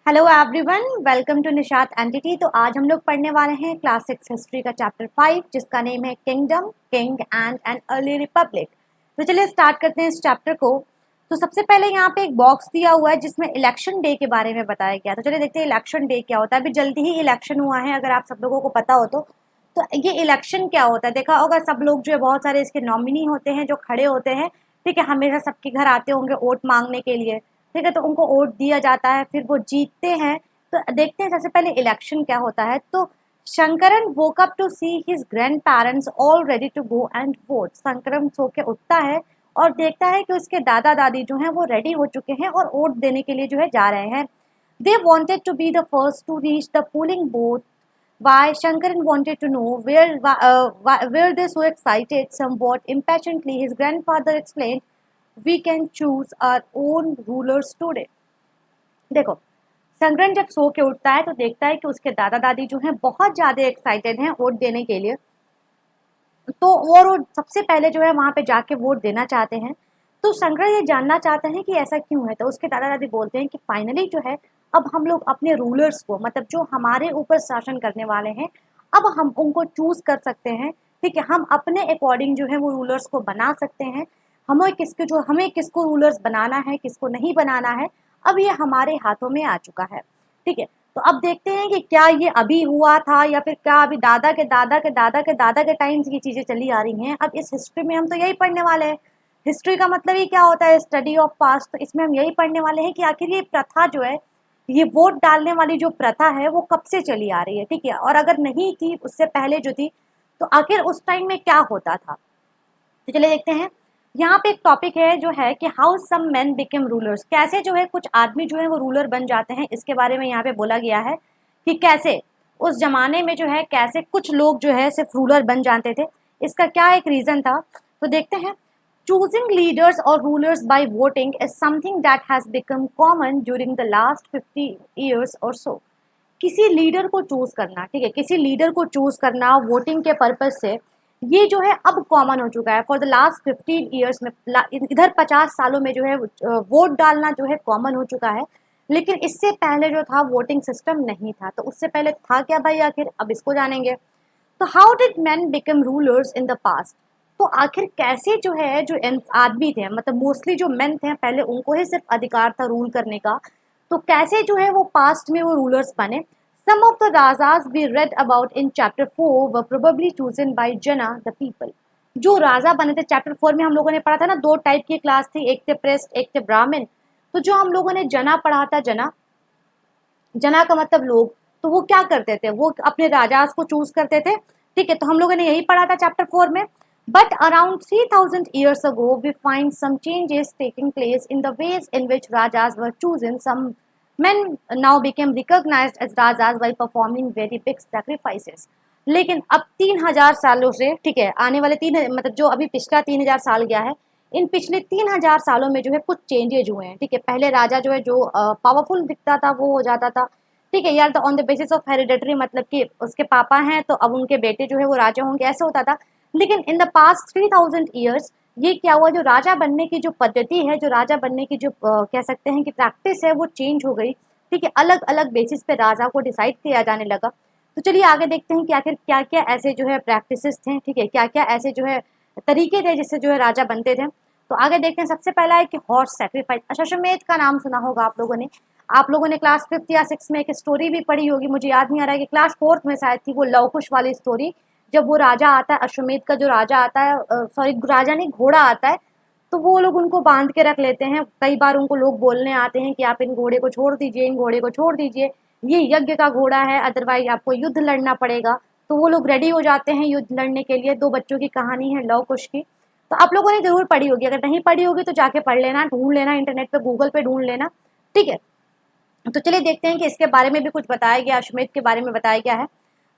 Hello everyone, welcome to Nishat entity. तो आज हम लोग पढ़ने वाले हैं क्लास 6 हिस्ट्री का चैप्टर 5 जिसका नेम है kingdom, king and an early Republic. तो चलिए स्टार्ट करते हैं इस चैप्टर को। तो सबसे पहले यहाँ पे एक बॉक्स दिया हुआ है जिसमें इलेक्शन डे के बारे में बताया गया। तो चलिए देखते हैं इलेक्शन डे क्या होता है। अभी जल्दी ही इलेक्शन हुआ है, अगर आप सब लोगों को पता हो तो ये इलेक्शन क्या होता है देखा होगा सब लोग। जो है बहुत सारे इसके नॉमिनी होते हैं जो खड़े होते हैं, ठीक है। हमेशा सबके घर आते होंगे वोट मांगने के लिए, ठीक है। तो उनको वोट दिया जाता है, फिर वो जीतते हैं। तो देखते हैं सबसे पहले इलेक्शन क्या होता है। तो Shankaran woke up to see his grandparents all ready to go and vote. Shankaran सो के उठता है और देखता है कि उसके दादा दादी जो हैं वो रेडी हो चुके हैं और वोट देने के लिए जो है जा रहे हैं। They wanted to be the first to reach the polling booth. Why Shankaran wanted to know where they so excited, somewhat impatiently. His grandfather explained, "We can choose our own rulers today." देखो, शंकरन जब सो के उठता है तो देखता है कि उसके दादा दादी जो हैं बहुत ज़्यादा एक्साइटेड हैं वोट देने के लिए। तो वो सबसे पहले जो है वहाँ पे जाके वोट देना चाहते हैं। तो शंकर ये जानना चाहते हैं कि ऐसा क्यों है। तो उसके दादा दादी बोलते हैं कि फाइनली जो है अब हम लोग अपने रूलर्स को, मतलब जो हमारे ऊपर शासन करने वाले हैं, अब हम उनको चूज कर सकते हैं, ठीक है। हम अपने अकॉर्डिंग जो है वो रूलर्स को बना सकते हैं। हमें किसको रूलर्स बनाना है, किसको नहीं बनाना है, अब ये हमारे हाथों में आ चुका है, ठीक है। तो अब देखते हैं कि क्या ये अभी हुआ था या फिर क्या अभी दादा के दादा के दादा के दादा के टाइम से ये चीज़ें चली आ रही हैं। अब इस हिस्ट्री में हम तो यही पढ़ने वाले हैं। हिस्ट्री का मतलब ही क्या होता है, स्टडी ऑफ पास्ट। तो इसमें हम यही पढ़ने वाले हैं कि आखिर ये प्रथा जो है, ये वोट डालने वाली जो प्रथा है वो कब से चली आ रही है, ठीक है। और अगर नहीं थी उससे पहले जो थी, तो आखिर उस टाइम में क्या होता था। तो चलिए देखते हैं। यहाँ पे एक टॉपिक है जो है कि how some men become rulers. कैसे जो है कुछ आदमी जो है वो रूलर बन जाते हैं, इसके बारे में यहाँ पे बोला गया है कि कैसे उस जमाने में जो है कैसे कुछ लोग जो है सिर्फ रूलर बन जाते थे। इसका क्या एक रीजन था, तो देखते हैं। चूजिंग लीडर्स और rulers by voting is something that has become common during the last 50 years और सो। किसी लीडर को चूज करना, ठीक है, किसी लीडर को चूज करना वोटिंग के पर्पज से, ये जो है अब कॉमन हो चुका है। फॉर द लास्ट 15 ईयर्स में, इधर 50 सालों में जो है वोट डालना जो है कॉमन हो चुका है। लेकिन इससे पहले जो था वोटिंग सिस्टम नहीं था। तो उससे पहले था क्या भाई, आखिर अब इसको जानेंगे। तो how did man become rulers in the past. तो आखिर कैसे जो है जो आदमी थे, मतलब मोस्टली जो मेन थे पहले, उनको ही सिर्फ अधिकार था रूल करने का। तो कैसे जो है वो पास्ट में वो रूलर्स बने। Some of the rajas we read about in chapter 4 were probably chosen by जना द पीपल। जो राजा बने थे चैप्टर 4 में हम लोगों ने पढ़ा था ना, दो टाइप की क्लास थी, एक थे प्रेस्ट एक थे ब्राह्मण। तो जो हम लोगों ने जना पढ़ा था, जना, जना का मतलब लोग, तो वो क्या करते थे, वो अपने राजाज को चूज करते थे, ठीक है। तो हम लोगों ने यही पढ़ा था चैप्टर 4 में। But around 3000 years ago we find some changes taking place in the ways in which rajas were chosen. Some men now became recognized as rajas by performing very big sacrifices. लेकिन अब 3000 सालों से, ठीक है, आने वाले मतलब जो अभी पिछला 3000 साल गया है, इन पिछले 3000 सालों में जो है कुछ चेंजेज हुए हैं, ठीक है। पहले राजा जो है जो पावरफुल दिखता था वो हो जाता था, ठीक है, यार on the basis of hereditary, मतलब कि उसके पापा हैं तो अब उनके बेटे जो है वो राजा होंगे, ऐसे होता था। लेकिन इन द पास्ट 3000 ईयर्स ये क्या हुआ, जो राजा बनने की जो पद्धति है, जो राजा बनने की जो कह सकते हैं कि प्रैक्टिस है, वो चेंज हो गई, ठीक है। अलग अलग बेसिस पे राजा को डिसाइड किया जाने लगा। तो चलिए आगे देखते हैं कि आखिर क्या क्या ऐसे जो है प्रैक्टिसेस थे, ठीक है, क्या क्या ऐसे जो है तरीके थे जिससे जो है राजा बनते थे। तो आगे देखते हैं। सबसे पहला है कि हॉर्स सैक्रिफाइस। अश्वमेध का नाम सुना होगा आप लोगों ने। आप लोगों ने क्लास 5 या 6 में एक स्टोरी भी पढ़ी होगी, मुझे याद नहीं आ रहा है कि क्लास 4 में शायद थी, वो लव कुश वाली स्टोरी। जब वो राजा आता है, अश्वमेध का जो राजा आता है, सॉरी राजा नहीं, घोड़ा आता है, तो वो लोग उनको बांध के रख लेते हैं। कई बार उनको लोग बोलने आते हैं कि आप इन घोड़े को छोड़ दीजिए, इन घोड़े को छोड़ दीजिए, ये यज्ञ का घोड़ा है, अदरवाइज आपको युद्ध लड़ना पड़ेगा। तो वो लोग रेडी हो जाते हैं युद्ध लड़ने के लिए। दो बच्चों की कहानी है लव कुश की। तो आप लोगों ने जरूर पढ़ी होगी, अगर नहीं पढ़ी होगी तो जाके पढ़ लेना, ढूंढ लेना इंटरनेट पे, गूगल पे ढूंढ लेना, ठीक है। तो चलिए देखते हैं कि इसके बारे में भी कुछ बताया गया, अश्वमेध के बारे में बताया गया है।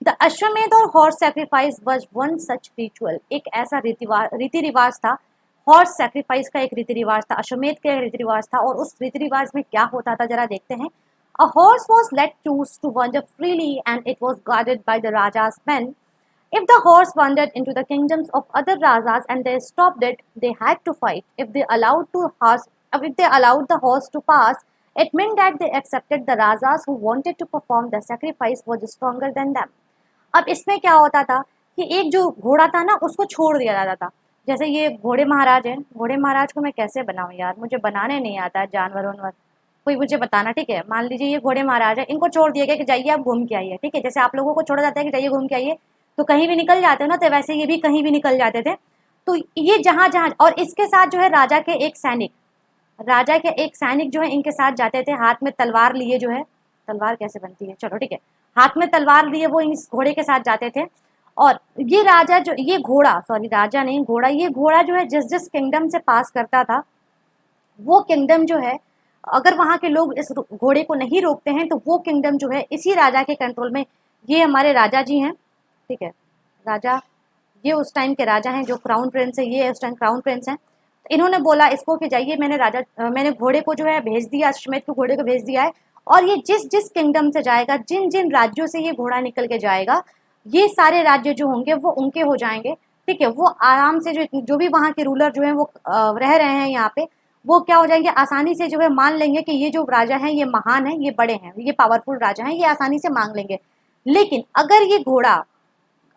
द अश्वमेध और horse sacrifice was one such ritual. एक ऐसा रीति रिवाज था, हॉर्स सैक्रिफाइस का एक रीति रिवाज था, अश्वमेध का एक रीति रिवाज था। और उस रीति रिवाज में क्या होता था जरा देखते हैं। A horse was let choose to wander freely and it was guarded by the Raja's men. If the horse wandered into the kingdoms of other Rajas and they stopped it, they had to fight. If they allowed the horse to pass, It meant that they accepted the rajas who wanted to perform the sacrifice was stronger than them. अब इसमें क्या होता था कि एक जो घोड़ा था ना उसको छोड़ दिया जाता था। जैसे ये घोड़े महाराज हैं, घोड़े महाराज को मैं कैसे बनाऊं यार, मुझे बनाने नहीं आता है जानवर वानवर, कोई मुझे बताना। ठीक है, मान लीजिए ये घोड़े महाराज है, इनको छोड़ दिया गया कि जाइए आप घूम के आइए। ठीक है, जैसे आप लोगों को छोड़ा जाता है कि जाइए घूम के आइए, तो कहीं भी निकल जाते हो ना, तो वैसे ये भी कहीं भी निकल जाते थे। तो ये जहाँ जहाँ, और इसके साथ जो है राजा के एक सैनिक, राजा के एक सैनिक जो है इनके साथ जाते थे, हाथ में तलवार लिए, जो है तलवार कैसे बनती है, चलो ठीक है, हाथ में तलवार लिए वो इस घोड़े के साथ जाते थे। और ये राजा जो, ये घोड़ा, सॉरी राजा नहीं घोड़ा, ये घोड़ा जो है जिस जिस किंगडम से पास करता था, वो किंगडम जो है, अगर वहाँ के लोग इस घोड़े को नहीं रोकते हैं तो वो किंगडम जो है इसी राजा के कंट्रोल में। ये हमारे राजा जी हैं, ठीक है, राजा, ये उस टाइम के राजा हैं जो क्राउन प्रिंस है, ये उस टाइम क्राउन प्रिंस हैं। तो इन्होंने बोला इसको कि जाइए, मैंने घोड़े को जो है भेज दिया, अश्वमेध के घोड़े को भेज दिया है, और ये जिस जिस किंगडम से जाएगा, जिन जिन राज्यों से ये घोड़ा निकल के जाएगा, ये सारे राज्य जो होंगे वो उनके हो जाएंगे। ठीक है, वो आराम से जो भी वहाँ के रूलर जो है वो रह रहे हैं यहाँ पे, वो क्या हो जाएंगे, आसानी से जो है मान लेंगे कि ये जो राजा हैं ये महान है, ये बड़े हैं, ये पावरफुल राजा हैं, ये आसानी से मांग लेंगे। लेकिन अगर ये घोड़ा,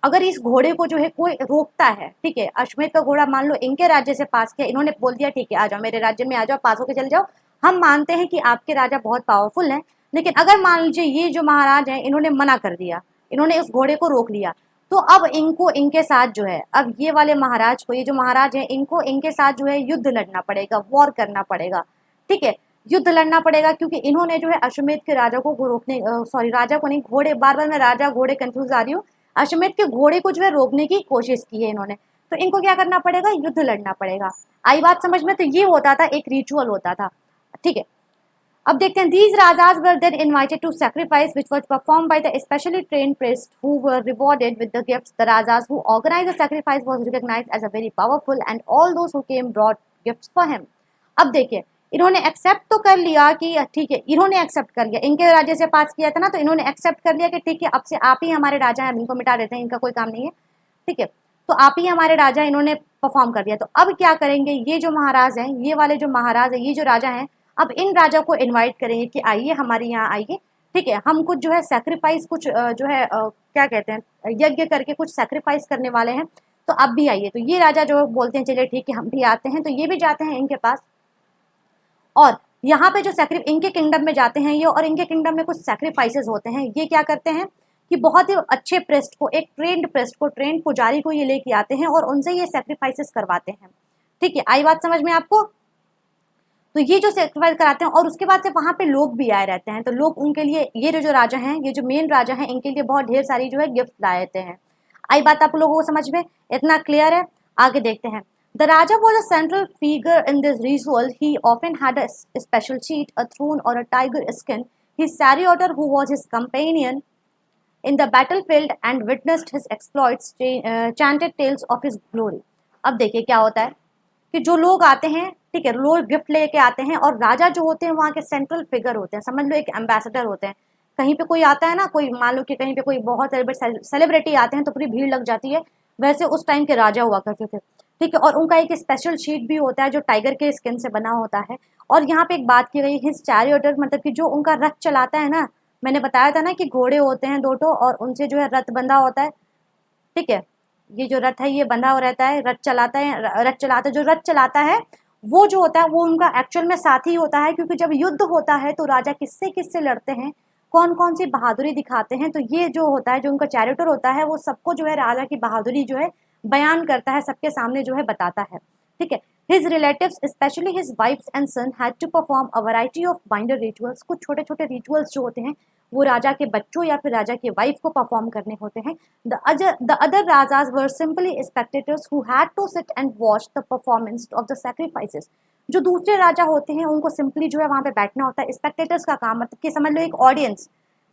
अगर इस घोड़े को जो है कोई रोकता है, ठीक है, अश्वमेध का घोड़ा मान लो इनके राज्य से पास किया, इन्होंने बोल दिया ठीक है आ जाओ मेरे राज्य में, आ जाओ, पास होके चले जाओ, हम मानते हैं कि आपके राजा बहुत पावरफुल हैं, लेकिन अगर मान लीजिए ये जो महाराज हैं इन्होंने मना कर दिया, इन्होंने उस घोड़े को रोक लिया, तो अब इनको इनके साथ जो है, अब ये वाले महाराज को, ये जो महाराज है इनको इनके साथ जो है युद्ध लड़ना पड़ेगा, वॉर करना पड़ेगा। ठीक है, युद्ध लड़ना पड़ेगा, क्योंकि इन्होंने जो है अश्वमेध के राजा को रोकने, सॉरी राजा को नहीं, घोड़े, बार बार मैं राजा घोड़े कंफ्यूज आ रही हूँ, अश्वमेध के घोड़े को जो है रोकने की कोशिश की है इन्होंने, तो इनको क्या करना पड़ेगा, युद्ध लड़ना पड़ेगा। आई बात समझ में? तो ये होता था, एक रिचुअल होता था। ठीक है, अब देखते हैं, these rajas were then invited to sacrifice, which was performed by the specially trained priests who were rewarded with the gifts. The rajas who organized the sacrifice was recognized as a very powerful, and all those who came brought gifts for him. अब देखिए, इन्होंने accept तो कर लिया कि ठीक है, इन्होंने एक्सेप्ट कर लिया, इनके राज्य से पास किया था ना, तो इन्होंने एक्सेप्ट कर लिया कि ठीक है अब से आप ही हमारे राजा हैं, इनको मिटा देते हैं, इनका कोई काम नहीं है। ठीक है, तो आप ही हमारे राजा, इन्होंने परफॉर्म कर दिया। तो अब क्या करेंगे, ये जो महाराज हैं, ये वाले जो महाराज है, ये जो राजा हैं, अब इन राजा को इनवाइट करेंगे कि आइए हमारे यहाँ आइए। ठीक है, हम कुछ जो है सेक्रीफाइस, कुछ जो है क्या कहते हैं, यज्ञ करके कुछ सेक्रीफाइस करने वाले हैं, तो आप भी आइए। तो ये राजा जो बोलते हैं चलिए ठीक है हम भी आते हैं, तो ये भी जाते हैं इनके पास, और यहाँ पे जो इनके किंगडम में जाते हैं ये, और इनके किंगडम में कुछ सेक्रीफाइसेस होते हैं। ये क्या करते हैं कि बहुत ही अच्छे प्रेस्ट को, एक ट्रेंड प्रेस्ट को, ट्रेंड पुजारी को ये लेके आते हैं और उनसे ये सेक्रीफाइसेस करवाते हैं। ठीक है, आई बात समझ में आपको? तो ये जो सेक्रीफाइस कराते हैं, और उसके बाद से वहाँ पे लोग भी आए रहते हैं, तो लोग उनके लिए, ये जो राजा हैं, ये जो मेन राजा हैं, इनके लिए बहुत ढेर सारी जो है गिफ्ट लाए थे हैं। आई बात आप लोगों को समझ में? इतना क्लियर है? आगे देखते हैं। The Raja was a central figure in this ritual. He often had a special seat, a throne, or a tiger skin. His charioteer, who was his companion in the battlefield and witnessed his exploits, chanted tales of his glory. अब देखिए क्या होता है कि जो लोग आते हैं, ठीक है, लोग गिफ्ट लेके आते हैं, और राजा जो होते हैं वहाँ के सेंट्रल फिगर होते हैं, समझ लो एक एम्बेसडर होते हैं। कहीं पे कोई आता है ना, कोई मान लो कि कहीं पे कोई बहुत सेलिब्रिटी आते हैं तो पूरी भीड़ लग जाती है, वैसे उस टाइम के राजा हुआ करते थे। ठीक है, और उनका एक स्पेशल शीट भी होता है जो टाइगर के स्किन से बना होता है। और यहाँ पे एक बात की गई, हिज चैरियटर, मतलब कि जो उनका रथ चलाता है ना, मैंने बताया था ना कि घोड़े होते हैं 2 और उनसे जो है रथ बंधा होता है। ठीक है, ये जो रथ है ये बंधा हो रहता है, रथ चलाता है, जो रथ चलाता है वो जो होता है वो उनका एक्चुअल में साथी होता है, क्योंकि जब युद्ध होता है तो राजा किससे किससे लड़ते हैं, कौन कौन सी बहादुरी दिखाते हैं, तो ये जो होता है, जो उनका चैरियटर होता है, वो सबको जो है राजा की बहादुरी जो है बयान करता है, सबके सामने जो है बताता है। ठीक है, his relatives specially his wives and son had to perform a variety of binder rituals. कुछ छोटे छोटे रिचुअल्स जो होते हैं वो राजा के बच्चों या फिर राजा की वाइफ को परफॉर्म करने होते हैं। The other rajas were simply spectators who had to sit and watch the performance of the sacrifices. जो दूसरे राजा होते हैं उनको सिंपली जो है वहाँ पे बैठना होता है। स्पेक्टेटर्स का काम मतलब कि समझ लो एक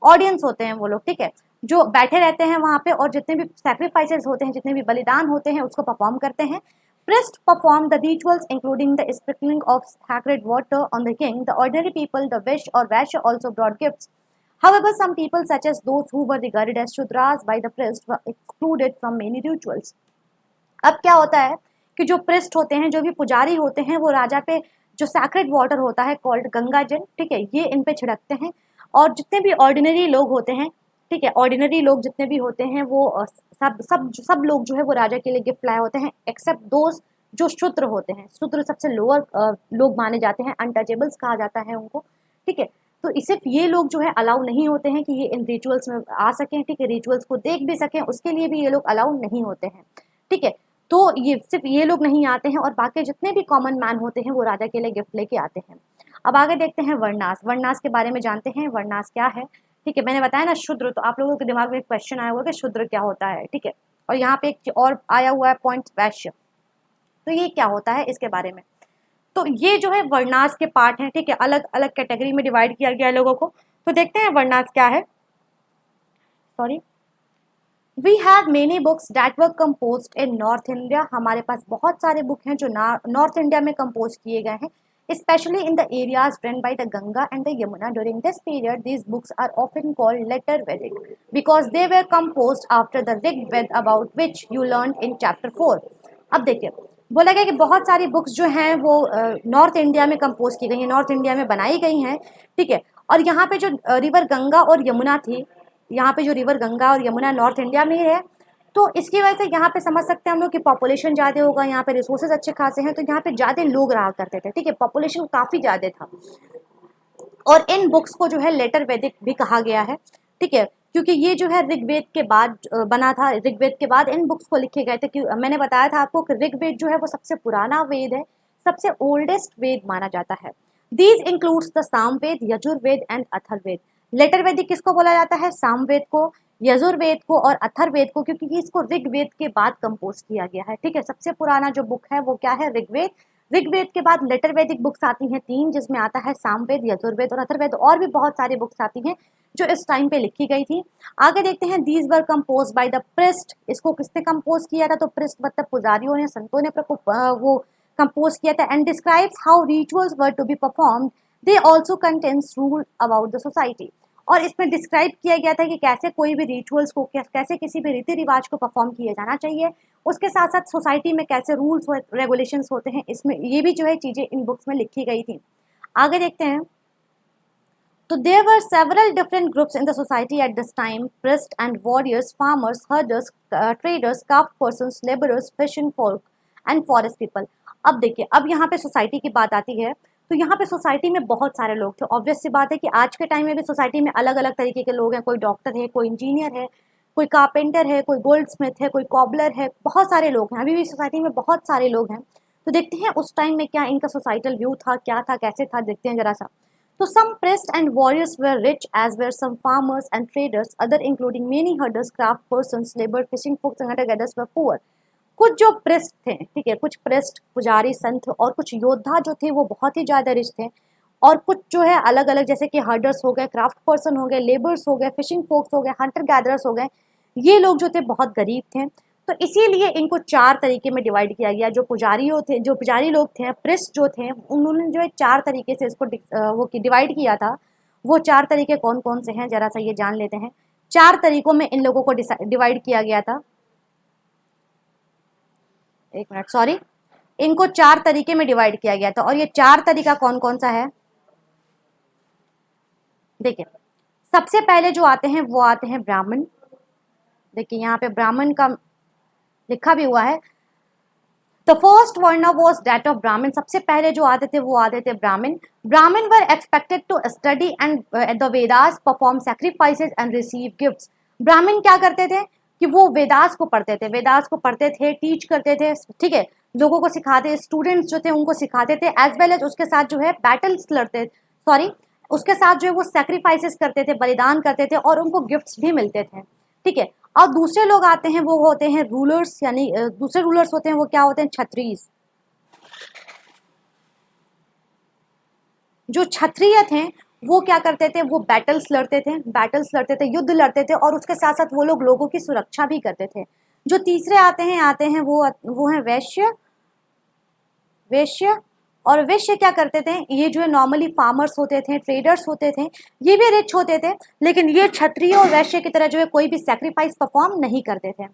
ऑडियंस होते हैं वो लोग, ठीक है, जो बैठे रहते हैं वहाँ पे, और जितने भी सैक्रिफाइसेस होते हैं, जितने भी बलिदान होते हैं उसको परफॉर्म करते हैं। Priests perform the rituals including the sprinkling of sacred water on the king. The ordinary people, the Vish or Vaishya, also brought gifts. However, some people, such as those who were regarded as Shudras by the priest, were excluded from many rituals. अब क्या होता है कि जो priest होते हैं, जो भी पुजारी होते हैं, वो राजा पे जो सैक्रेड वाटर होता है कॉल्ड गंगा जल, ठीक है, ये इन पे छिड़कते हैं। और जितने भी ऑर्डिनरी लोग होते हैं, ठीक है, ऑर्डिनरी लोग जितने भी होते हैं वो सब लोग जो है वो राजा के लिए गिफ्ट लाए होते हैं, एक्सेप्ट दोस्त जो शूद्र होते हैं। शूद्र सबसे लोअर लोग माने जाते हैं, अनटचेबल्स कहा जाता है उनको, ठीक है। तो सिर्फ ये लोग जो है अलाउ नहीं होते हैं कि ये इन रिचुअल्स में आ सकें, ठीक है, रिचुअल्स को देख भी सकें, उसके लिए भी ये लोग अलाउ नहीं होते हैं, ठीक है। तो ये सिर्फ ये लोग नहीं आते हैं, और बाकी जितने भी कॉमन मैन होते हैं वो राजा के लिए गिफ्ट लेके आते हैं। अब आगे देखते हैं वर्णास। वर्णास के बारे में जानते हैं, वर्णास क्या है, ठीक है। मैंने बताया ना शूद्र, तो आप लोगों के दिमाग में एक क्वेश्चन आया हुआ कि शूद्र क्या होता है, ठीक है। और यहाँ पे एक और आया हुआ है पॉइंट, वैश्य। तो ये क्या होता है इसके बारे में, तो ये जो है वर्णास के पार्ट हैं, ठीक है, अलग अलग कैटेगरी में डिवाइड किया गया है लोगों को। तो देखते हैं वर्णास क्या है। Sorry, we have many books that were composed in north India. हमारे पास बहुत सारे बुक हैं जो नॉर्थ इंडिया में कंपोज किए गए हैं, especially in the areas run by the Ganga and the Yamuna. During this period, these books are often called Letter Vedic because they were composed after the Rig Ved about which you learned in chapter 4. अब देखिए, बोला गया कि बहुत सारी books जो हैं वो नॉर्थ इंडिया में कंपोज की गई हैं, नॉर्थ इंडिया में बनाई गई हैं, ठीक है। और यहाँ पे जो रिवर गंगा और यमुना थी, यहाँ पे जो रिवर गंगा और यमुना नॉर्थ इंडिया में ही है, तो इसकी वजह से यहाँ पे समझ सकते हैं हम लोग कि पॉपुलेशन ज़्यादा होगा, यहाँ पे रिसोर्सेज अच्छे खासे हैं, तो यहाँ पे ज़्यादा लोग रहा करते थे, ठीक है, पॉपुलेशन काफ़ी ज़्यादा था। और इन बुक्स को जो है लेटर वैदिक भी कहा गया है, ठीक है, क्योंकि ये जो है ऋग्वेद के बाद बना था। ऋग्वेद के बाद इन बुक्स को लिखे गए थे, क्योंकि मैंने बताया था आपको कि ऋग्वेद जो है वो सबसे पुराना वेद है, सबसे ओल्डेस्ट वेद माना जाता है। These includes the Samaveda, Yajurveda and Atharvaveda. Later Vedic किसको बोला जाता है, सामवेद को, यजुर्वेद को और अथर्ववेद को, क्योंकि इसको ऋग्वेद के बाद कंपोज किया गया है, ठीक है। सबसे पुराना जो बुक है वो क्या है, ऋग्वेद। ऋग्वेद के बाद लेटर वैदिक बुक्स आती हैं 3, जिसमें आता है सामवेद, यजुर्वेद और अथर्ववेद। और भी बहुत सारी बुक्स आती हैं जो इस टाइम पे लिखी गई थी। आगे देखते हैं, these were compose by the priest. इसको किसने कंपोज किया था, तो प्रिस्ट मतलब पुजारियों ने, संतों ने वो कंपोज किया था। And describes how rituals were to be performed. They also contains rule about the society. और इसमें डिस्क्राइब किया गया था कि कैसे कोई भी रिचुअल्स को, कैसे किसी भी रीति रिवाज को परफॉर्म किया जाना चाहिए, उसके साथ साथ सोसाइटी में कैसे रूल्स रेगुलेशंस होते हैं, इसमें ये भी जो है चीज़ें इन बुक्स में लिखी गई थी। आगे देखते हैं, तो there were several different groups in the society at this time, priest and warriors, farmers, herders, traders, craft persons, labourers, fishing folk and forest people. अब देखिए, अब यहाँ पे सोसाइटी की बात आती है, तो यहाँ पे सोसाइटी में बहुत सारे लोग थे। ऑब्वियस सी बात है कि आज के टाइम में भी सोसाइटी में अलग अलग तरीके के लोग हैं, कोई डॉक्टर है, कोई इंजीनियर है, कोई कारपेंटर है, कोई गोल्ड स्मिथ है, कोई कॉबलर है, बहुत सारे लोग हैं, अभी भी सोसाइटी में बहुत सारे लोग हैं। तो देखते हैं उस टाइम में क्या इनका सोसाइटल व्यू था, क्या था, कैसे था, देखते हैं जरा सा। तो some priests and warriors were rich, as were some farmers and traders, other including many herders, craft persons, labor, fishing folks and hunter-gatherers were poor. कुछ जो प्रेस्ट थे, ठीक है, कुछ प्रेस्ट, पुजारी, संत और कुछ योद्धा जो थे वो बहुत ही ज़्यादा रिच थे। और कुछ जो है अलग अलग, जैसे कि हर्डर्स हो गए, क्राफ्ट पर्सन हो गए, लेबर्स हो गए, फिशिंग फोक्स हो गए, हंटर गैदरर्स हो गए, ये लोग जो थे बहुत गरीब थे। तो इसीलिए इनको 4 तरीके में डिवाइड किया गया। जो पुजारी लोग थे, प्रेस्ट जो थे, उन्होंने जो है 4 तरीके से इसको वो डिवाइड किया था। वो 4 तरीके कौन कौन से हैं, जरा सा ये जान लेते हैं। 4 तरीकों में इन लोगों को डिवाइड किया गया था। एक मिनट, सॉरी, इनको 4 तरीके में डिवाइड किया गया था। और ये 4 तरीका कौन कौन सा है, देखिए, सबसे पहले जो आते हैं वो आते हैं ब्राह्मण। देखिए यहाँ पे ब्राह्मण का लिखा भी हुआ है। द फर्स्ट वर्ण वॉज डेट ऑफ ब्राह्मण। सबसे पहले जो आते थे वो आते थे Brahmin. Brahmin were expected to study and the Vedas, perform sacrifices and receive gifts. Brahmin क्या करते थे कि वो वेदास को पढ़ते थे, टीच करते थे, ठीक है, लोगों को सिखाते, स्टूडेंट्स जो थे उनको सिखाते थे, एज वेल एज उसके साथ जो है बैटल्स लड़ते, उसके साथ जो है वो सैक्रिफाइसेस करते थे, बलिदान करते थे, और उनको गिफ्ट्स भी मिलते थे, ठीक है। और दूसरे लोग आते हैं, वो होते हैं रूलर्स, यानी दूसरे रूलर्स होते हैं, वो क्या होते हैं, क्षत्रिय। जो क्षत्रिय थे वो क्या करते थे, वो बैटल्स लड़ते थे, युद्ध लड़ते थे, और उसके साथ साथ वो लोगों की सुरक्षा भी करते थे। जो तीसरे आते हैं वो हैं वैश्य। और वैश्य क्या करते थे, ये जो है नॉर्मली फार्मर्स होते थे, ट्रेडर्स होते थे, ये भी रिच होते थे, लेकिन ये क्षत्रिय और वैश्य की तरह जो है कोई भी सैक्रिफाइस परफॉर्म नहीं करते थे।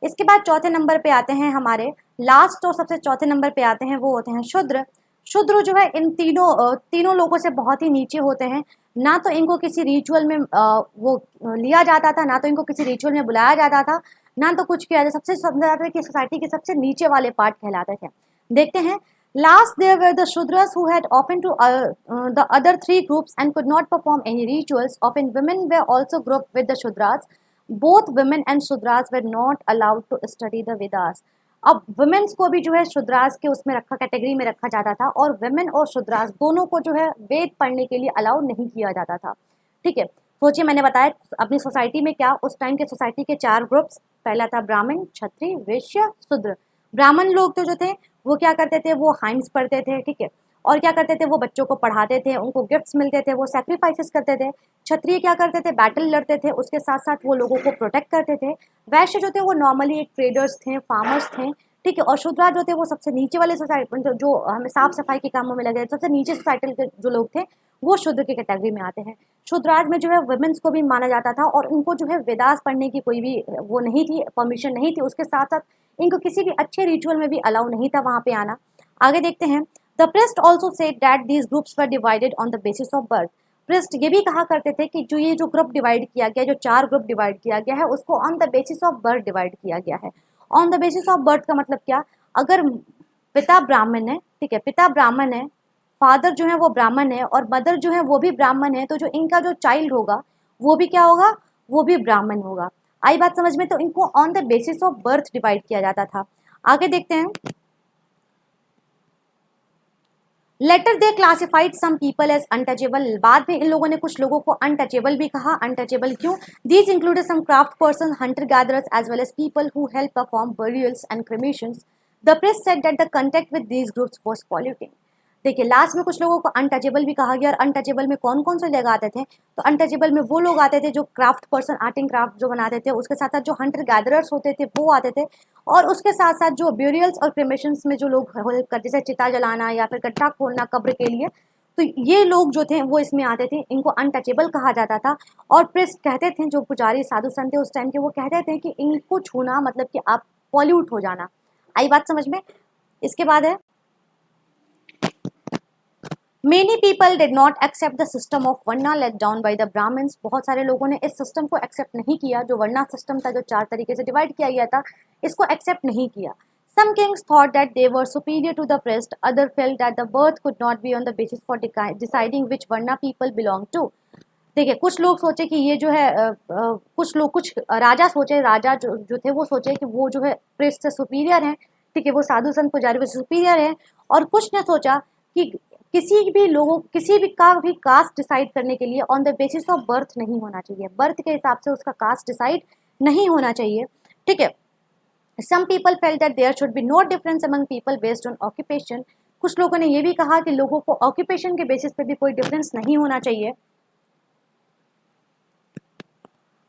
इसके बाद चौथे नंबर पे आते हैं हमारे लास्ट, और सबसे चौथे नंबर पे आते हैं वो होते हैं शूद्र। शूद्र जो है इन तीनों लोगों से बहुत ही नीचे होते हैं। ना तो इनको किसी रिचुअल में वो लिया जाता था, ना तो इनको किसी रिचुअल में बुलाया जाता था, ना तो कुछ किया जाता। सबसे समझा जाता है कि सोसाइटी के सबसे नीचे वाले पार्ट कहलाते थे। देखते हैं, last there were the Shudras who had often to the other three groups and could not perform any rituals. Often women were also group with the Shudras. Both women and Shudras were not allowed to study the Vedas. अब womens को भी जो है शूद्रास के उसमें रखा, category में रखा जाता था, और वुमेन और शूद्रास दोनों को जो है वेद पढ़ने के लिए अलाउ नहीं किया जाता था। ठीक है, सोचिए, मैंने बताया अपनी सोसाइटी में क्या, उस टाइम के सोसाइटी के 4 ग्रुप्स। पहला था ब्राह्मण, क्षत्रिय, वैश्य, शूद्र। ब्राह्मण लोग तो जो थे वो क्या करते थे, वो हाइम्स पढ़ते थे। ठीक है, और क्या करते थे, वो बच्चों को पढ़ाते थे, उनको गिफ्ट्स मिलते थे, वो सैक्रिफाइसेस करते थे। क्षत्रिय क्या करते थे, बैटल लड़ते थे, उसके साथ साथ वो लोगों को प्रोटेक्ट करते थे। वैश्य जो थे वो नॉर्मली एक ट्रेडर्स थे, फार्मर्स थे। ठीक है, और शूद्रा जो थे वो सबसे नीचे वाले सोसाइटी, जो हमें साफ सफाई के कामों में लगे, सबसे नीचे सोसाइटी के जो लोग थे वो शूद्र की कैटेगरी में आते हैं। शूद्राज में जो है वुमेन्स को भी माना जाता था, और उनको जो है वेदास पढ़ने की कोई भी वो नहीं थी, परमिशन नहीं थी। उसके साथ साथ इनको किसी भी अच्छे रिचुअल में भी अलाउ नहीं था वहाँ पे आना। आगे देखते हैं, the priest also said that these groups were divided on the basis of birth. Priest ये भी कहा करते थे कि जो ग्रुप डिवाइड किया गया, जो 4 ग्रुप डिवाइड किया गया है, उसको on the basis of birth divide किया गया है। On the basis of birth का मतलब क्या, अगर पिता ब्राह्मण है, ठीक है, पिता ब्राह्मण है, फादर जो है वो ब्राह्मण है, और मदर जो है वो भी ब्राह्मण है, तो जो इनका जो चाइल्ड होगा वो भी क्या होगा, वो भी ब्राह्मण होगा। आई बात समझ में? तो इनको on the basis of birth divide किया जाता था। आगे देखते हैं, later they classified some people as untouchable. बाद में इन लोगों ने कुछ लोगों को अनटचेबल भी कहा। अनटचेबल क्यों? These included some craft person, hunter gatherers as well as people who help perform burials and cremations. The press said that the contact with these groups was polluting. देखिए, लास्ट में कुछ लोगों को untouchable भी कहा गया। और अनटचेबल में कौन कौन से लोग आते थे, तो अनटचेबल में वो लोग आते थे जो craft person, art and craft जो बनाते थे, उसके साथ साथ जो हंटर गैदरर्स होते थे वो आते थे, और उसके साथ साथ जो ब्यूरियल्स और क्रेमेशंस में जो लोग हेल्प करते, जैसे चिता जलाना या फिर गड्ढा खोलना कब्र के लिए, तो ये लोग जो थे वो इसमें आते थे। इनको अनटचेबल कहा जाता था। और प्रिस्ट कहते थे, जो पुजारी साधु संत थे उस टाइम के, वो कहते थे कि इनको छूना मतलब कि आप पॉल्यूट हो जाना। आई बात समझ में? इसके बाद है, Many people did not accept the system of Verna let down by the Brahmins। बहुत सारे लोगों ने इस सिस्टम को एक्सेप्ट नहीं किया, जो वर्ना सिस्टम था, जो 4 तरीके से डिवाइड किया गया था, इसको एक्सेप्ट नहीं किया। Some kings thought that they were superior to the priest. Other felt that the birth could not be on the basis for deciding which Verna people belong to। देखिए, कुछ लोग सोचे कि ये जो है कुछ राजा सोचे, राजा जो थे वो सोचे कि वो जो है प्रेस्ट से सुपीरियर हैं। ठीक है, वो साधु संत पुजारी से सुपीरियर हैं। और कुछ ने सोचा कि किसी भी का भी कास्ट डिसाइड करने के लिए on the basis of birth नहीं होना चाहिए, बर्थ के हिसाब से उसका कास्ट डिसाइड नहीं होना चाहिए। ठीक है, some people felt that there should be no difference among people based on occupation. कुछ लोगों ने ये भी कहा कि लोगों को ऑक्यूपेशन के बेसिस पे भी कोई डिफरेंस नहीं होना चाहिए।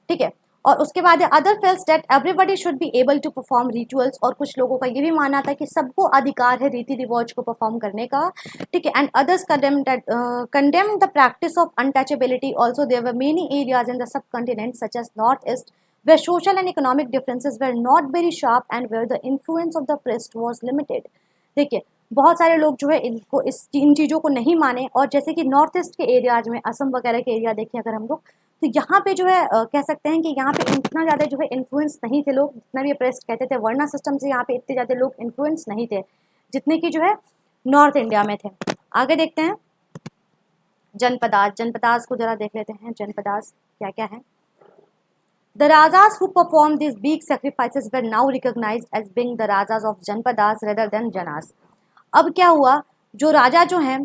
ठीक है, और उसके बाद other felt that everybody should be able to perform rituals. और कुछ लोगों का ये भी मानना था कि सबको अधिकार है रीति रिवाज को परफॉर्म करने का। ठीक है, and others condemn the practice of untouchability. Also there were many areas in the subcontinent such as north east where social and economic differences were not very sharp and where the influence of the priest was limited। देखिए, बहुत सारे लोग जो है इनको इन चीज़ों को नहीं माने। और जैसे कि नॉर्थ ईस्ट के एरियाज में, असम वगैरह के एरिया देखें अगर हम लोग, तो यहाँ पे जो है कह सकते हैं कि यहाँ पे इतना ज़्यादा जो है इन्फ्लुएंस नहीं थे लोग, जितना भी प्रेस्ट कहते थे। वर्ना सिस्टम से यहाँ पे इतने ज़्यादा लोग इन्फ्लुएंस नहीं थे जितने की जो है नॉर्थ इंडिया में थे। आगे देखते हैं, जनपदास को जरा देख लेते हैं, जनपदास क्या क्या है। The Rajas who performed these big sacrifices were now recognized as being the Rajas of Janpadas rather than Janas। अब क्या हुआ, जो राजा जो हैं,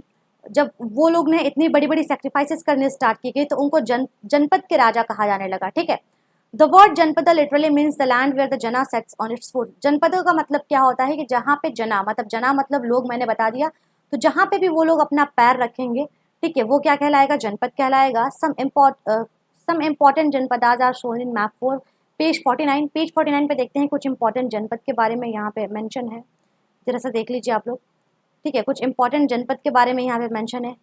जब वो लोग ने इतनी बड़ी बड़ी सेक्रीफाइसेस करने स्टार्ट की गई, तो उनको जनपद के राजा कहा जाने लगा। ठीक है, the word janapada literally means the land where the jana sets on its foot. Janapada का मतलब क्या होता है कि जहाँ पे जना मतलब लोग, मैंने बता दिया। तो जहाँ पे भी वो लोग अपना पैर रखेंगे, ठीक है, वो क्या कहलाएगा, जनपद कहलाएगा। Some important janapadas are shown in map 4 page 49। Page 49 पे देखते हैं कुछ इंपॉर्टेंट जनपद के बारे में, यहाँ पे मेंशन है, जरा सा देख लीजिए आप लोग। ठीक है, कुछ इंपॉर्टेंट जनपद के बारे में यहाँ पे मेंशन है।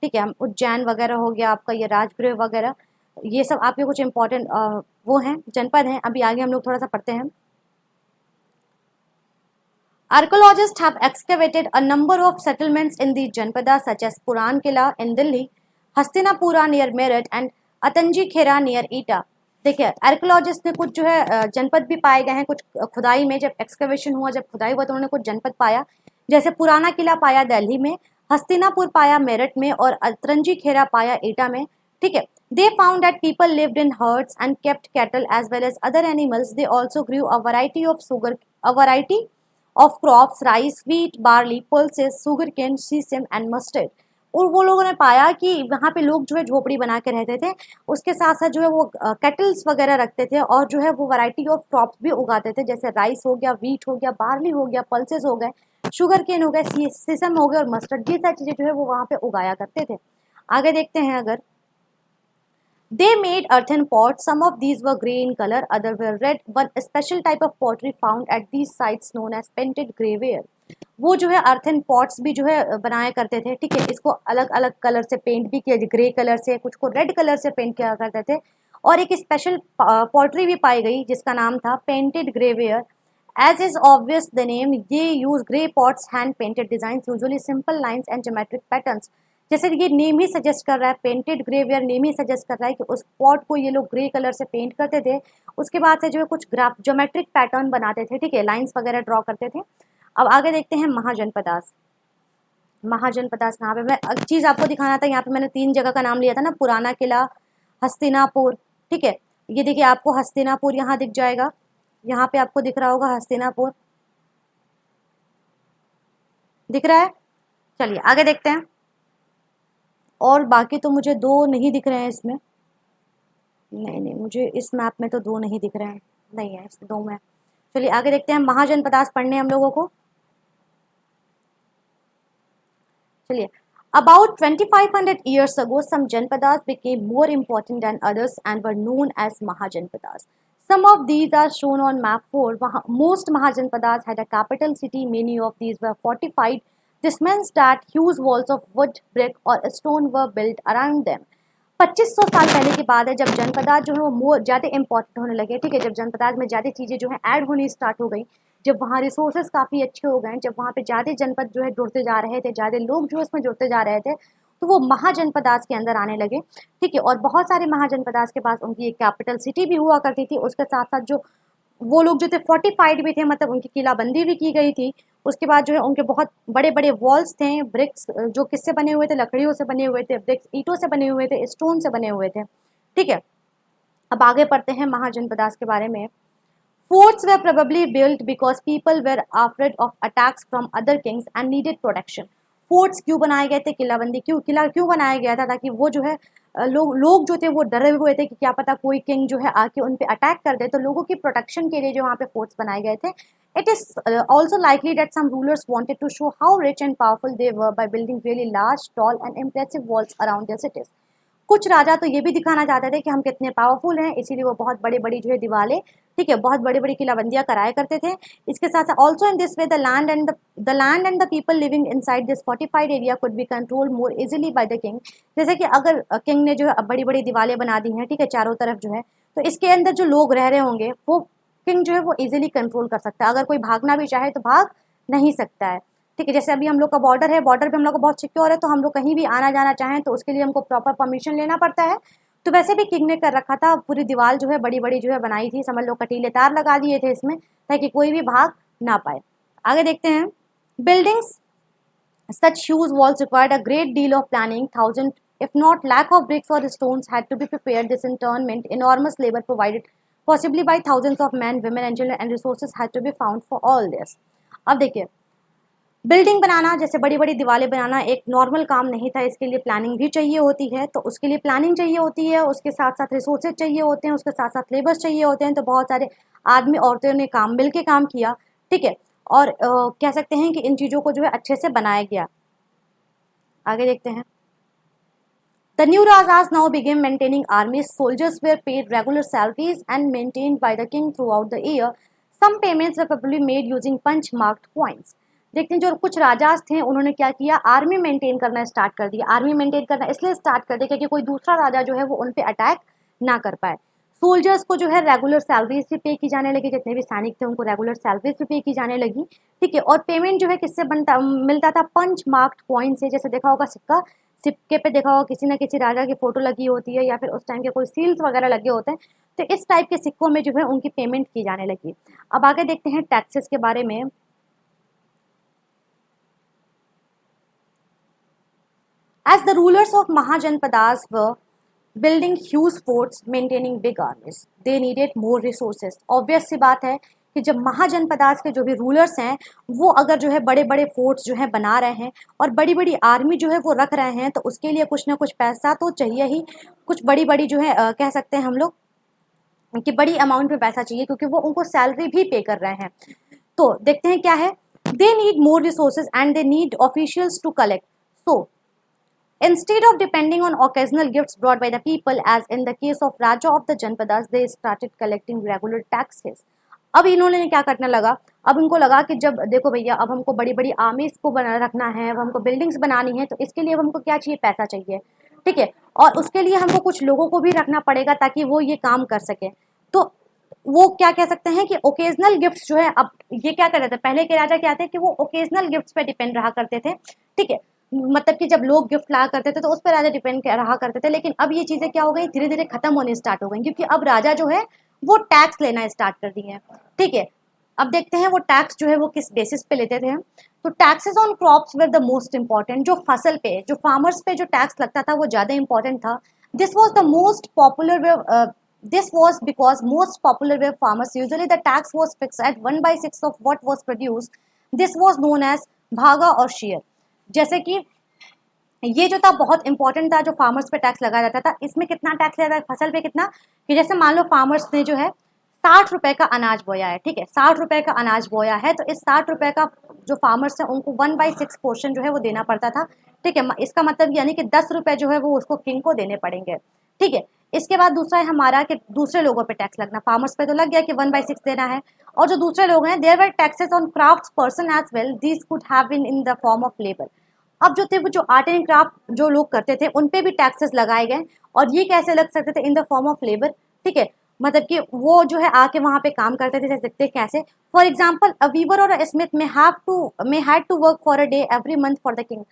ठीक है, उज्जैन वगैरह हो गया आपका, ये राजगृह वगैरह, ये सब आपके कुछ इंपॉर्टेंट वो हैं, जनपद हैं। अभी आगे हम लोग थोड़ा सा पढ़ते हैं। Archaeologists have excavated a number of settlements in the Janpadas such as Puran Kila in Delhi, Hastinapura near Meerut and Atanji Khera near Eta. देखिए आर्कोलॉजिस्ट ने कुछ जो है जनपद भी पाए गए हैं, कुछ खुदाई में जब एक्सकवेशन हुआ, जब खुदाई हुआ तो उन्होंने कुछ जनपद पाया, जैसे पुराना किला पाया दिल्ली में, हस्तिनापुर पाया मेरठ में और अतरंजी खेरा पाया एटा में। ठीक है, they found that people lived in herds and kept cattle as well as other animals. They also grew a variety of crops, rice, wheat, barley, pulses, sugarcane, sesame and mustard. और वो लोगों ने पाया कि वहाँ पे लोग जो है झोपड़ी बना के रहते थे, उसके साथ साथ जो है वो कैटल्स वगैरह रखते थे और जो है वो वैरायटी ऑफ क्रॉप्स भी उगाते थे, जैसे राइस हो गया, वीट हो गया, बार्ली हो गया, पल्सेस हो गए, शुगर केन हो गया, सीसम हो गया और मस्टर्ड, ये सारी चीज़ें जो है वो वहाँ पे उगाया करते थे। आगे देखते हैं, अगर they made earthen pots. Some of these were grey in color, other were red. One special type of pottery found at these sites known as painted greyware. वो जो है अर्थन पॉट्स भी जो है बनाया करते थे। ठीक है, इसको अलग अलग कलर से पेंट भी किया, ग्रे कलर से, कुछ को रेड कलर से पेंट किया करते थे। और एक स्पेशल पॉटरी भी पाई गई जिसका नाम था painted greyware. As is obvious the name, ये use grey pots hand painted design, usually simple lines and geometric patterns. जैसे ये नेम ही सजेस्ट कर रहा है, पेंटेड ग्रेवेयर नेम ही सजेस्ट कर रहा है कि उस पॉट को ये लोग ग्रे कलर से पेंट करते थे, उसके बाद से जो है कुछ ग्राफ ज्योमेट्रिक पैटर्न बनाते थे। ठीक है, लाइंस वगैरह ड्रॉ करते थे। अब आगे देखते हैं महाजनपदास। महाजनपदास कहाँ पे, मैं एक चीज़ आपको दिखाना था, यहाँ पे मैंने 3 जगह का नाम लिया था ना, पुराना किला, हस्तिनापुर। ठीक है, ये देखिए आपको हस्तिनापुर यहाँ दिख जाएगा, यहाँ पे आपको दिख रहा होगा हस्तिनापुर, दिख रहा है। चलिए आगे देखते हैं, और बाकी तो मुझे 2 नहीं दिख रहे हैं इसमें, नहीं मुझे इस मैप में तो 2 नहीं दिख रहे हैं, नहीं है इस 2 में। चलिए आगे देखते हैं, महाजनपदास पढ़ने हम लोगों को। चलिए, about 2500 years ago some janpadas became more important than others and were known as Mahajanpadas. Some of these are shown on map 4. Most Mahajanpadas had a capital city. Many of these were fortified. This means that huge walls of wood, brick or stone were built around them. 2500 साल पहले की बात है, जब जनपदात जो है वो ज़्यादा इंपॉर्टेंट होने लगे। ठीक है, जब जनपदात में ज़्यादा चीज़ें जो है ऐड होनी स्टार्ट हो गई, जब वहाँ रिसोर्सेज काफ़ी अच्छे हो गए, जब वहाँ पे ज़्यादा जनपद जो है जुड़ते जा रहे थे, ज़्यादा लोग जो इसमें जुड़ते जा रहे थे, तो वो महाजनपदास के अंदर आने लगे। ठीक है, और बहुत सारे महाजनपदास के पास उनकी एक कैपिटल सिटी भी हुआ करती थी। उसके साथ साथ जो वो लोग जो थे फोर्टिफाइड भी थे, मतलब उनकी किलाबंदी भी की गई थी। उसके बाद जो है उनके बहुत बड़े बड़े वॉल्स थे, ब्रिक्स जो किससे बने हुए थे, लकड़ियों से बने हुए थे, ब्रिक्स ईंटों से बने हुए थे, स्टोन से बने हुए थे। ठीक है, अब आगे पढ़ते हैं महाजनपदास के बारे में। Forts were probably built because people were afraid of attacks from other kings and needed protection. Forts क्यों बनाए गए थे, किलाबंदी किला क्यों बनाया गया था, ताकि वो जो है लोग जो थे वो डरे हुए थे कि क्या पता कोई किंग जो है आके उन पे अटैक कर दे, तो लोगों की प्रोटेक्शन के लिए जो वहाँ पे फोर्ट्स बनाए गए थे। It is also likely that some rulers wanted to show how rich and powerful they were by building really large, tall and impressive walls around their cities. कुछ राजा तो ये भी दिखाना चाहते थे कि हम कितने पावरफुल हैं, इसीलिए वो बहुत बड़ी बड़ी जो है दीवारें, ठीक है, बहुत बड़ी बड़ी किलाबंदियां कराया करते थे। इसके साथ साथ also in this way the land and the people living inside this fortified area could be controlled more easily by the king. जैसे कि अगर किंग ने जो है बड़ी बड़ी दीवारें बना दी हैं, ठीक है, चारों तरफ जो है, तो इसके अंदर जो लोग रह रहे होंगे वो किंग जो है वो इजीली कंट्रोल कर सकता है। अगर कोई भागना भी चाहे तो भाग नहीं सकता है। ठीक है, जैसे अभी हम लोग का बॉर्डर है, बॉर्डर पे हम लोग को बहुत सिक्योर है, तो हम लोग कहीं भी आना जाना चाहें तो उसके लिए हमको प्रॉपर परमिशन लेना पड़ता है। तो वैसे भी किंग ने कर रखा था, पूरी दीवार जो है बड़ी बड़ी जो है बनाई थी, समझ लो कटीले तार लगा दिए थे इसमें, ताकि कोई भी भाग ना पाए। आगे देखते हैं, buildings such huge walls required a great deal of planning. Thousand, if not lakh of bricks or stones had to be prepared. This in turn meant enormous labor provided, possibly by thousands of men, women and children, and resources had to be found for all this. अब देखिए, building बनाना, जैसे बड़ी बड़ी दीवारें बनाना एक normal काम नहीं था, इसके लिए प्लानिंग भी चाहिए होती है। तो उसके लिए प्लानिंग चाहिए होती है, उसके साथ साथ रिसोर्सेज चाहिए होते हैं, उसके साथ साथ लेबर्स चाहिए होते हैं। तो बहुत सारे आदमी औरतों ने मिल के काम किया। ठीक है, और कह सकते हैं कि इन चीज़ों को जो है अच्छे से बनाया गया। आगे देखते हैं, The new Rajas now began maintaining armies. Soldiers were paid regular salaries and maintained by the king throughout the year. Some payments were probably made using punch-marked coins. देखते हैं, जो कुछ राजास थे उन्होंने क्या किया, आर्मी मेंटेन करना start कर दिया। आर्मी मेंटेन करना इसलिए स्टार्ट कर दिया क्योंकि कोई दूसरा राजा जो है वो उन पे अटैक ना कर पाए। सोल्जर्स को जो है रेगुलर सैलरीज भी पे की जाने लगी, जितने भी सैनिक थे उनको रेगुलर सैलरीज भी पे की जाने लगी, ठीक है। और पेमेंट जो है किससे बनता मिलता था, पंच मार्क्ड कॉइन से। जैसे देखा होगा सिक्का, सिक्के पे देखा होगा किसी ना किसी राजा की फोटो लगी होती है या फिर उस टाइम के कोई सील्स वगैरह लगे होते हैं, तो इस टाइप के सिक्कों में जो है उनकी पेमेंट की जाने लगी। अब आगे देखते हैं टैक्सेस के बारे में। As the rulers of Mahajanpadas were building huge forts, maintaining big armies, they needed more resources. Obvious सी बात है कि जब महाजनपदास के जो भी रूलर्स हैं वो अगर जो है बड़े बड़े फोर्ट्स जो है बना रहे हैं और बड़ी बड़ी आर्मी जो है वो रख रहे हैं, तो उसके लिए कुछ ना कुछ पैसा तो चाहिए ही। कुछ बड़ी बड़ी जो है कह सकते हैं हम लोग कि बड़ी अमाउंट में पैसा चाहिए, क्योंकि वो उनको सैलरी भी पे कर रहे हैं। तो देखते हैं क्या है, they need more resources and they need officials to collect. So instead of depending on occasional gifts brought by the people, as in the case of Raja of the Janpadas, they started collecting regular taxes. अब इन्होंने क्या करने लगा, अब इनको लगा कि जब देखो भैया अब हमको बड़ी बड़ी आर्मीज को बना रखना है, अब हमको बिल्डिंग्स बनानी है, तो इसके लिए हमको क्या चाहिए, पैसा चाहिए, ठीक है। और उसके लिए हमको कुछ लोगों को भी रखना पड़ेगा ताकि वो ये काम कर सके। तो वो क्या कह सकते हैं कि ओकेजनल गिफ्ट्स जो है, अब ये क्या कर रहे थे, पहले के राजा क्या थे कि वो ओकेजनल गिफ्ट्स पे डिपेंड रहा करते थे, ठीक है। मतलब कि जब लोग गिफ्ट ला करते थे तो उस पर राजा डिपेंड रहा करते थे, लेकिन अब ये चीजें क्या हो गई, धीरे धीरे खत्म होने स्टार्ट हो गई, क्योंकि अब राजा जो है वो टैक्स लेना स्टार्ट कर दिए हैं, ठीक है। अब देखते हैं वो टैक्स जो है वो किस बेसिस पे लेते थे। तो taxes on crops were the most important. जो फसल पे, जो फार्मर्स पे जो टैक्स लगता था वो ज्यादा इंपॉर्टेंट था। This was the most popular way, this was because most popular were farmers. Usually the tax was fixed at 1/6 of what was produced. This was known as भागा और शेयर। जैसे कि ये जो था बहुत इंपॉर्टेंट था, जो फार्मर्स पे टैक्स लगाया जाता था। इसमें कितना टैक्स लगाया था फसल पे, कितना कि जैसे मान लो फार्मर्स ने जो है 60 रुपए का अनाज बोया है, ठीक है, 60 रुपए का अनाज बोया है, तो इस 60 रुपए का जो फार्मर्स है उनको 1/6 पोर्शन जो है वो देना पड़ता था, ठीक है। इसका मतलब यानी कि 10 रुपए जो है वो उसको किंग को देने पड़ेंगे, ठीक है। इसके बाद दूसरा है हमारा कि दूसरे लोगों पे टैक्स लगना। फार्मर्स पे तो लग गया कि 1/6 देना है, और जो दूसरे लोग हैं, there were taxes on crafts person as well, this could have been in the form of labour. अब जो थे वो जो आर्ट एंड क्राफ्ट जो लोग करते थे उन पे भी टैक्सेस लगाए गए, और ये कैसे लग सकते थे, इन द फॉर्म ऑफ लेबर, ठीक है। मतलब कि वो जो है आके वहां पे काम करते थे, जैसे देखते कैसे, for example a weaver or a smith may had to work for a day every month for the king.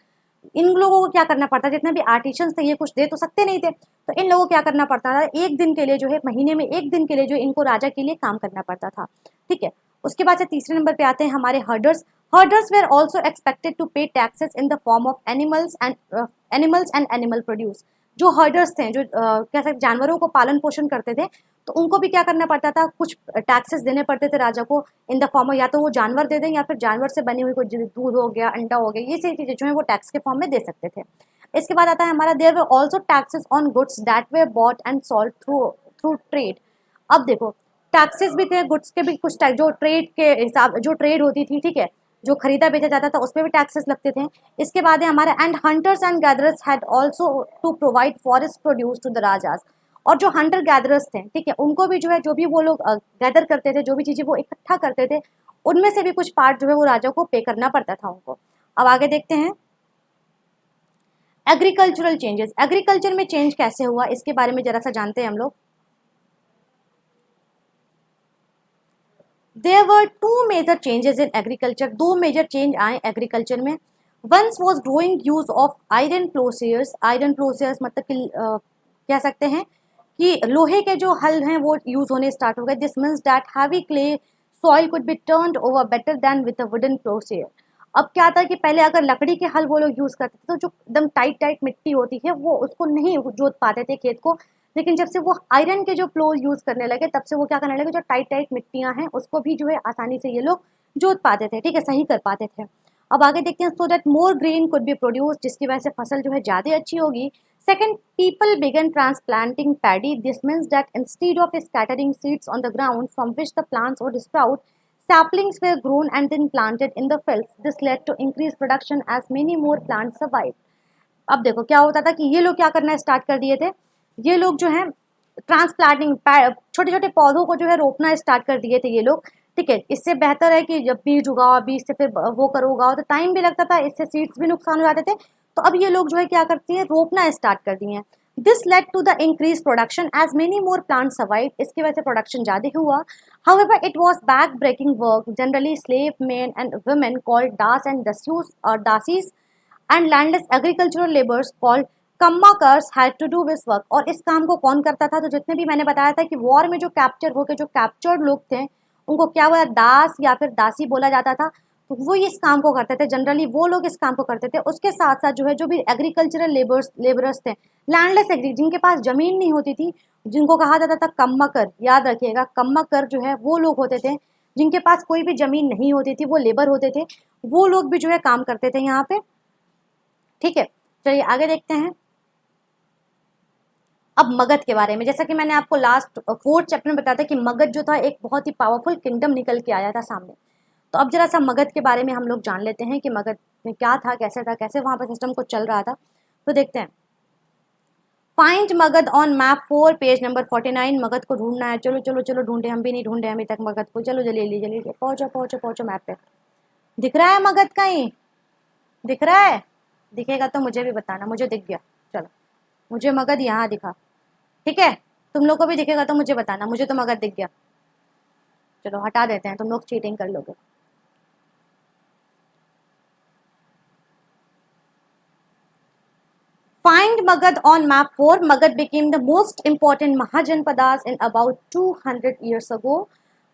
इन लोगों को क्या करना पड़ता, जितने भी आर्टिशियंस थे ये कुछ दे तो सकते नहीं थे, तो इन लोगों को क्या करना पड़ता था, एक दिन के लिए जो है, महीने में एक दिन के लिए जो इनको राजा के लिए काम करना पड़ता था, ठीक है। उसके बाद से तीसरे नंबर पे आते हैं हमारे herders. Herders were also expected to pay taxes in the form of animals and animal produce. जो हर्डर्स थे, जो क्या सकते जानवरों को पालन पोषण करते थे, तो उनको भी क्या करना पड़ता था, कुछ टैक्सेस देने पड़ते थे राजा को इन द फॉर्म ऑफ, या तो वो जानवर दे दें या फिर जानवर से बनी हुई कोई दूध हो गया, अंडा हो गया, ये सारी चीजें जो है वो टैक्स के फॉर्म में दे सकते थे। इसके बाद आता है हमारा there were also taxes on goods that were bought and sold through trade. अब देखो टैक्सेस भी थे, गुड्स के भी कुछ टैक्स, जो ट्रेड के हिसाब, जो ट्रेड होती थी, ठीक है, जो खरीदा बेचा जाता था उस पर भी टैक्सेस लगते थे। इसके बाद है हमारा and hunters and gatherers had also to provide forest produce to the rajas. और जो हंटर गैदरर्स थे, ठीक है, उनको भी जो है, जो भी वो लोग गैदर करते थे, जो भी चीजें वो इकट्ठा करते थे, उनमें से भी कुछ पार्ट जो है वो राजा को पे करना पड़ता था उनको। अब आगे देखते हैं एग्रीकल्चरल चेंजेस। एग्रीकल्चर में चेंज कैसे हुआ इसके बारे में जरा सा जानते हैं हम लोग। There were two major changes in agriculture. दो मेजर चेंज आए एग्रीकल्चर में। Once was growing use of iron plowshares. Iron plowshares मतलब कि कह सकते हैं कि लोहे के जो हल हैं वो यूज होने स्टार्ट हो गए। This means that heavy clay soil could be turned over better than with a wooden ploughshare. अब क्या था कि पहले अगर लकड़ी के हल वो लोग यूज करते थे तो जो एकदम टाइट टाइट मिट्टी होती है वो उसको नहीं जोत पाते थे खेत को, लेकिन जब से वो आयरन के जो प्लो यूज करने लगे तब से वो क्या करने लगे, जो टाइट टाइट मिट्टियां हैं उसको भी जो है आसानी से ये लोग जोत पाते थे, ठीक है, सही कर पाते थे। अब आगे देखते हैं, so that more grain could be produce, जिसकी वजह से फसल जो है ज़्यादा अच्छी होगी। Second, people began transplanting paddy. This means that instead of scattering seeds on the ground from which the plants would sprout, saplings were grown and then planted in the fields. This led to increased production as many more plants survived. अब देखो क्या होता था कि ये लोग क्या करना स्टार्ट कर दिए थे, ये लोग जो है ट्रांसप्लांटिंग, छोटे छोटे पौधों को जो है रोपना स्टार्ट कर दिए थे ये लोग, ठीक है। इससे बेहतर है कि जब बीज उगाओ, बीज से फिर वो करो उगाओ, तो टाइम भी लगता था, इससे सीड्स भी नुकसान हो जाते थे। तो अब ये लोग जो है क्या करती है, रोपना स्टार्ट कर दिए हैं। This led to the increase production as many more plant survive, इसकी वजह से प्रोडक्शन ज़्यादा हुआ. However it was back breaking work, generally slave men and women called dasas and dasyus or dasis and landless agricultural labours called kammakaras had to do this work. और इस काम को कौन करता था? तो जितने भी मैंने बताया था कि वॉर में जो कैप्चर होकर जो कैप्चर्ड लोग थे उनको क्या बोला, दास या फिर दासी बोला जाता था. तो वो इस काम को करते थे, जनरली वो लोग इस काम को करते थे. उसके साथ साथ जो है जो भी एग्रीकल्चरल लेबरर्स थे, लैंडलेस एग्री, जिनके पास जमीन नहीं होती थी, जिनको कहा जाता था कम्मकर, याद रखिएगा कम्मकर जो है वो लोग होते थे जिनके पास कोई भी जमीन नहीं होती थी, वो लेबर होते थे. वो लोग भी जो है काम करते थे यहाँ पे. ठीक है, चलिए आगे देखते हैं. अब मगध के बारे में, जैसा कि मैंने आपको लास्ट 4th चैप्टर में बताया था कि मगध जो था एक बहुत ही पावरफुल किंगडम निकल के आया था सामने. तो अब जरा सा मगध के बारे में हम लोग जान लेते हैं कि मगध में क्या था, कैसे वहाँ पर सिस्टम को चल रहा था. तो देखते हैं. Find Magadh on map 4 page number 49. Magadh को ढूंढना है. चलो चलो चलो ढूंढे, हम भी नहीं ढूंढे अभी तक मगध को. चलो जल्दी जल्दी पहुँचो पहुँचो पहुँचो मैप पे. दिख रहा है मगध कहीं? दिख रहा है? दिखेगा तो मुझे भी बताना. मुझे दिख गया. चलो, मुझे मगध यहाँ दिखा. ठीक है, तुम लोग को भी दिखेगा तो मुझे बताना. मुझे तो मगध दिख गया. चलो हटा देते हैं, तुम लोग चीटिंग कर लोगे. Find Magad on map 4. Magad became the most important Mahajanpadas in about 200 years ago.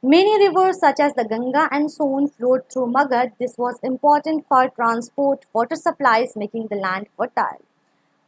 Many rivers such as the Ganga and Son flowed through Magad. This was important for transport, water supplies, making the land fertile.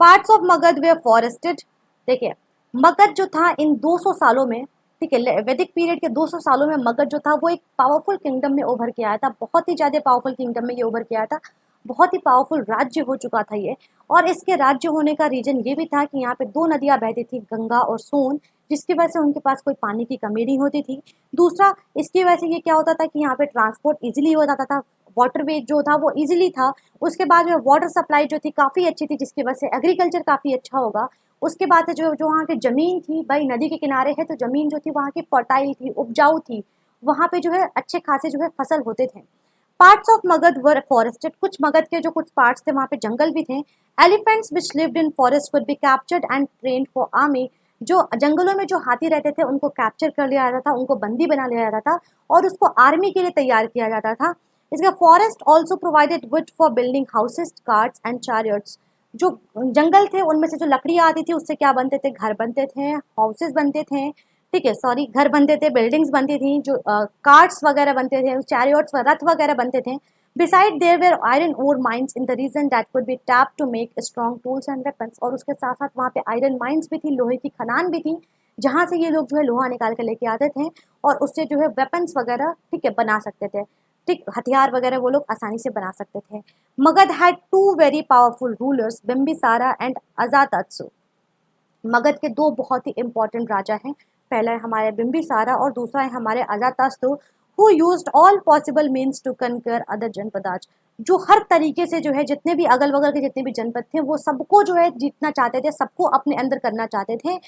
Parts of Magad were forested. देखिए, मगध जो था इन 200 सालों में, ठीक है, वैदिक period के 200 सालों में मगध जो था वो एक पावरफुल किंगडम में उभर के आया था. बहुत ही ज़्यादा पावरफुल किंगडम में ये उभर के आया था. बहुत ही पावरफुल राज्य हो चुका था ये. और इसके राज्य होने का रीजन ये भी था कि यहाँ पे 2 नदियाँ बहती थी, गंगा और सोन, जिसकी वजह से उनके पास कोई पानी की कमी नहीं होती थी. दूसरा, इसकी वजह से ये क्या होता था कि यहाँ पे ट्रांसपोर्ट इजीली हो जाता था. वाटरवे जो था वो इजीली था. उसके बाद में वाटर सप्लाई जो थी काफ़ी अच्छी थी, जिसकी वजह से एग्रीकल्चर काफ़ी अच्छा होगा. उसके बाद से जो जो वहाँ की ज़मीन थी, भाई नदी के किनारे है तो ज़मीन जो थी वहाँ की फर्टाइल थी, उपजाऊ थी. वहाँ पे जो है अच्छे खासे जो है फसल होते थे. Parts of Magadh were forested. कुछ मगध के जो कुछ पार्ट्स थे वहाँ पे जंगल भी थे. Elephants which lived in forest could be captured and trained for army. जो जंगलों में जो हाथी रहते थे उनको कैप्चर कर लिया जाता था, उनको बंदी बना लिया जाता था और उसको आर्मी के लिए तैयार किया जाता था. इसका forest also provided would for building houses, carts and chariots. जो जंगल थे उनमें से जो लकड़ियाँ आती थी उससे क्या बनते थे? घर बनते थे, हाउसेज बनते थे. ठीक है, सॉरी, घर बनते थे, बिल्डिंग्स बनती थी, जो कार्ट्स वगैरह बनते थे, चैरियट्स रथ वगैरह बनते थे. Besides there were iron ore mines in the region that could be tap to make strong tools and weapons. और उसके साथ साथ वहाँ पे आयरन माइंस भी थी, लोहे की खदान भी थी, जहाँ से ये लोग जो है लोहा निकाल कर लेके आते थे और उससे जो है वेपन्स वगैरह, ठीक है, बना सकते थे. ठीक, हथियार वगैरह वो लोग आसानी से बना सकते थे. Magadh had 2 very powerful rulers, Bimbisara and Ajatashatru. Magadh के 2 बहुत ही इंपॉर्टेंट राजा हैं. पहला है हमारे बिम्बिसारा और दूसरा है हमारे Ajatashatru, who used all possible means to conquer other janapadas. जो हर तरीके से जो है जितने भी अगल बगल के जितने भी जनपद थे वो सबको जो है जीतना चाहते थे, सबको अपने अंदर करना चाहते थे.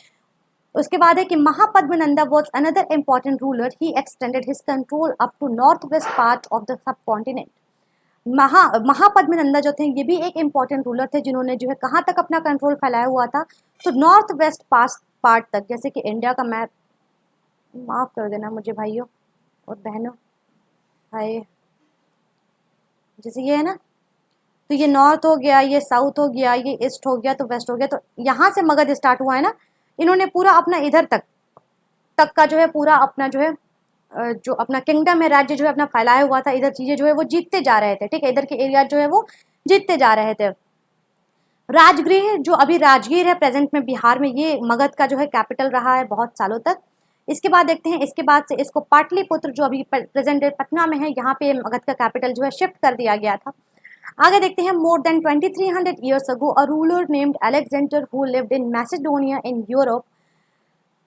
उसके बाद है कि Mahapadma Nanda was another important ruler. He extended his control up to north west part of the subcontinent. Mahapadma Nanda जो थे ये भी एक इम्पॉर्टेंट रूलर थे जिन्होंने जो है कहाँ तक अपना कंट्रोल फैलाया हुआ था? तो नॉर्थ वेस्ट पार्ट तक. जैसे कि इंडिया का मैप, माफ़ कर देना मुझे भाइयों और बहनों, हाय, जैसे ये है ना, तो ये नॉर्थ हो गया, ये साउथ हो गया, ये ईस्ट हो गया, तो वेस्ट हो गया. तो यहाँ से मगध स्टार्ट हुआ है ना. इन्होंने पूरा अपना इधर तक का जो है पूरा अपना जो है जो अपना किंगडम है, राज्य जो है अपना फैलाया हुआ था. इधर चीज़ें जो है वो जीतते जा रहे थे. ठीक है, इधर के एरिया जो है वो जीतते जा रहे थे. राजगृह जो अभी राजगीर है प्रेजेंट में बिहार में, ये मगध का जो है कैपिटल रहा है बहुत सालों तक. इसके बाद देखते हैं, इसके बाद से इसको पाटलिपुत्र जो अभी प्रेजेंट पटना में है, यहाँ पे मगध का कैपिटल जो है शिफ्ट कर दिया गया था. आगे देखते हैं. More than 2300 years ago a ruler named Alexander who lived in Macedonia in Europe.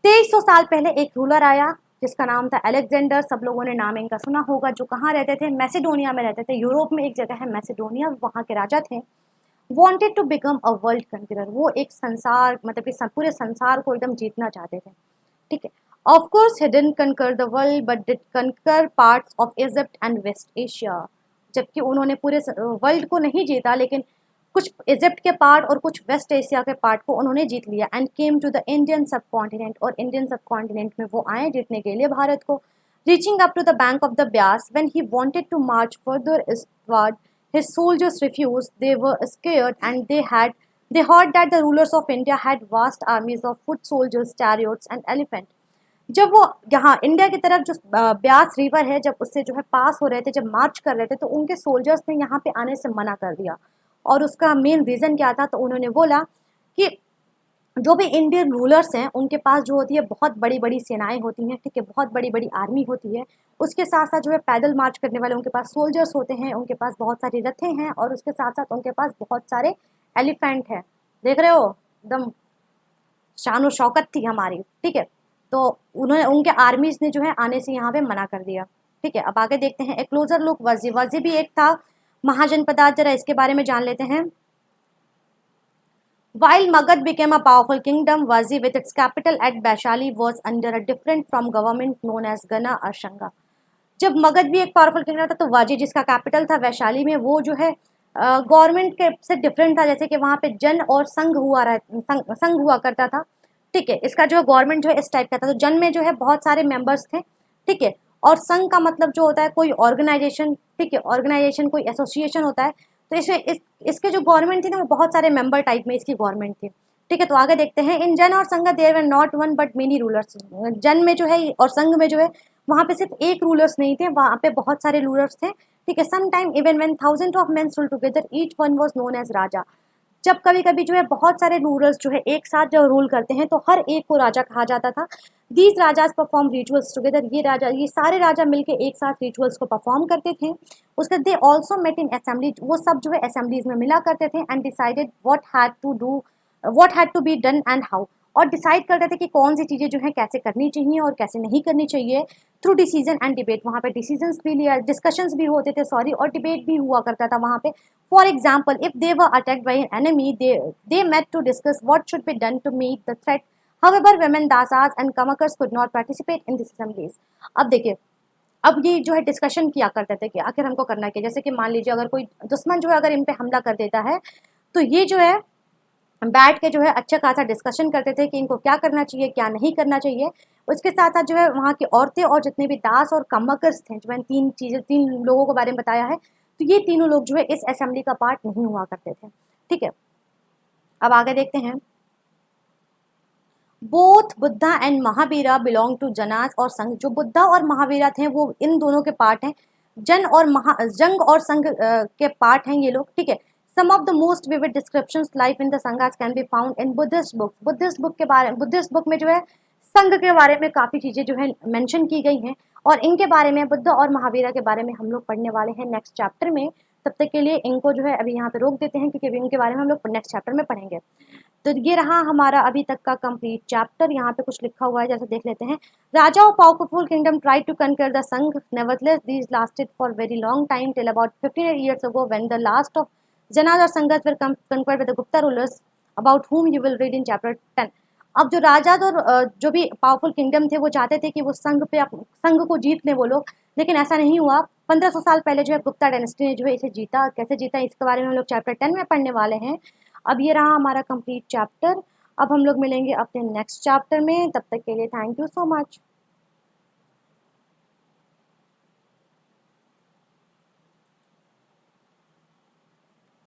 2300 साल पहले एक रूलर आया जिसका नाम था अलेक्जेंडर. सब लोगों ने नाम इनका सुना होगा. जो कहाँ रहते थे? मैसेडोनिया में रहते थे. यूरोप में एक जगह है मैसेडोनिया, वहाँ के राजा थे. wanted to become a world conqueror. वो एक संसार, मतलब कि पूरे संसार को एकदम जीतना चाहते थे. ठीक है. Of course he didn't conquer the world but did conquer parts of Egypt and West Asia. जबकि उन्होंने पूरे वर्ल्ड को नहीं जीता, लेकिन कुछ इजिप्ट के पार्ट और कुछ वेस्ट एशिया के पार्ट को उन्होंने जीत लिया and came to the Indian subcontinent, और इंडियन सब कॉन्टिनेंट में वो आए जीतने के लिए भारत को। Reaching up to the bank of the Beas when he wanted to march further eastward his soldiers refused, they were scared and they heard that the rulers of India had vast armies of foot soldiers, chariots and elephant। जब वो यहाँ India की तरफ जो Beas river है जब उससे जो है पास हो रहे थे, जब मार्च कर रहे थे, तो उनके सोल्जर्स ने यहाँ पे आने से मना कर दिया। और उसका मेन रीज़न क्या था, तो उन्होंने बोला कि जो भी इंडियन रूलर्स हैं उनके पास जो होती है बहुत बड़ी बड़ी सेनाएं होती हैं, ठीक है, बहुत बड़ी बड़ी आर्मी होती है। उसके साथ साथ जो है पैदल मार्च करने वाले उनके पास सोल्जर्स होते हैं, उनके पास बहुत सारी रथें हैं, और उसके साथ साथ उनके पास बहुत सारे एलिफेंट हैं। देख रहे हो, एकदम शान और शौकत थी हमारी, ठीक है। तो उन्होंने उनके आर्मीज ने जो है आने से यहाँ पे मना कर दिया, ठीक है। अब आगे देखते हैं, ए क्लोजर लुक वजी। वजी भी एक था महाजनपदार्थ, जरा इसके बारे में जान लेते हैं। While Magad became a powerful kingdom, Wazi with its capital at Vaishali was under a different from government known as Gana Ashanga। जब मगध भी एक पावरफुल किंगडम था, तो वाजी जिसका कैपिटल था वैशाली में, वो जो है गवर्नमेंट के से डिफरेंट था। जैसे कि वहाँ पे जन और संघ संघ हुआ करता था, ठीक है। इसका जो है गवर्नमेंट जो है इस टाइप का था। तो जन में जो है बहुत सारे मेंबर्स थे, ठीक है, और संघ का मतलब जो होता है कोई ऑर्गेनाइजेशन, ठीक है, ऑर्गेनाइजेशन कोई एसोसिएशन होता है। तो इसके जो गवर्नमेंट थी ना वो बहुत सारे मेंबर टाइप में इसकी गवर्नमेंट थी, ठीक है। तो आगे देखते हैं, इन जन और संघ there were not one but many rulers. जन में जो है और संघ में जो है वहाँ पे सिर्फ एक रूलर्स नहीं थे, वहाँ पे बहुत सारे रूलर्स थे, ठीक है। Some time even when thousand of men rule together each one was known as raja. जब कभी कभी जो है बहुत सारे रूलर्स जो है एक साथ जब रूल करते हैं तो हर एक को राजा कहा जाता था। These rajas perform rituals together. ये सारे राजा मिलके एक साथ रिचुअल्स को परफॉर्म करते थे। उसके they also met in assembly. वो सब जो है असेंबलीज में मिला करते थे and decided what had to be done and how. और डिसाइड करते थे कि कौन सी चीज़ें जो है कैसे करनी चाहिए और कैसे नहीं करनी चाहिए, थ्रू डिसीजन एंड डिबेट। वहाँ पे डिसीजंस भी लिया, डिस्कशंस भी होते थे, सॉरी, और डिबेट भी हुआ करता था वहाँ पे। For example, if they were attacked by an enemy, they met to discuss what should be done to meet the threat. However women, dasas and kammakaras could not participate in this assemblies। अब देखिए, अब ये जो है डिस्कशन किया करते थे कि आखिर हमको करना क्या। जैसे कि मान लीजिए अगर कोई दुश्मन जो है अगर इन पे हमला कर देता है, तो ये जो है बैठ के जो है अच्छा खासा डिस्कशन करते थे कि इनको क्या करना चाहिए क्या नहीं करना चाहिए। उसके साथ साथ जो है वहाँ की औरतें और जितने भी दास और कमकर्स थे, जो मैंने तीन लोगों के बारे में बताया है, तो ये तीनों लोग जो है इस असेंबली का पार्ट नहीं हुआ करते थे, ठीक है। अब आगे देखते हैं, both Buddha and Mahavira belong to janas or sangha. जो बुद्धा और महावीरा थे वो इन दोनों के पार्ट हैं। जंग और संघ के पार्ट हैं ये लोग, ठीक है। Some of the most vivid descriptions life in the sanghas can be found in Buddhist book. Buddhist book में जो है संघ के बारे में काफ़ी चीज़ें जो है मेंशन की गई हैं, और इनके बारे में बुद्ध और महावीरा के बारे में हम लोग पढ़ने वाले हैं नेक्स्ट चैप्टर में। तब तक के लिए इनको जो है अभी यहाँ पे रोक देते हैं, क्योंकि अभी इनके बारे में हम लोग नेक्स्ट चैप्टर में पढ़ेंगे। तो ये रहा हमारा अभी तक का कंप्लीट चैप्टर। यहाँ पे कुछ लिखा हुआ है, जैसे देख लेते हैं। Raja of powerful kingdom tried to conquer the sangha, nevertheless these lasted for very long time till about 15 years ago when the last of Janas और संघस were conquered by the Gupta rulers about whom you will read in chapter 10। अब जो राजा और जो भी powerful kingdom थे वो चाहते थे कि वो संघ को जीत लें वो लोग, लेकिन ऐसा नहीं हुआ। 1500 साल पहले जो है गुप्ता डायनेस्टी ने जो है इसे जीता। कैसे जीता इसके बारे में हम लोग चैप्टर 10 में पढ़ने वाले हैं। अब ये रहा हमारा कंप्लीट चैप्टर। अब हम लोग मिलेंगे अपने नेक्स्ट चैप्टर में, तब तक के लिए थैंक यू सो मच।